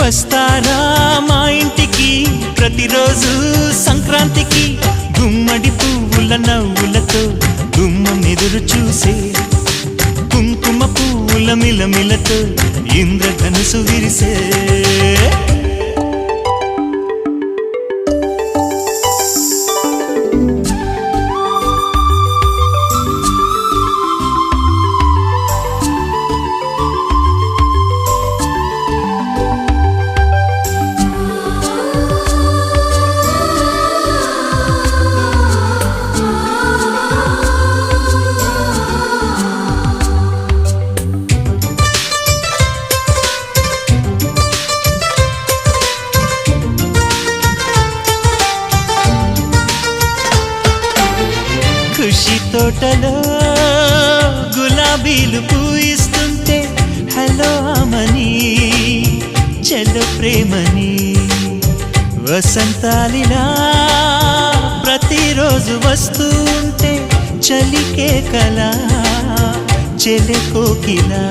వస్తారా మా ఇంటికి ప్రతిరోజు సంక్రాంతికి గుమ్మడి పువ్వుల నవ్వులతో గుమ్మం ఎదురు చూసే కుంకుమ పువ్వుల మిలమిలతో ఇంద్రధనుసు విరిసే ఖుషి తోటలో గులాబీలు పూయిస్తుంటే హలో అమని చెల్లు ప్రేమని వసంతాలిలా ప్రతిరోజు వస్తుంటే చలికే కల చెలె కోకిలా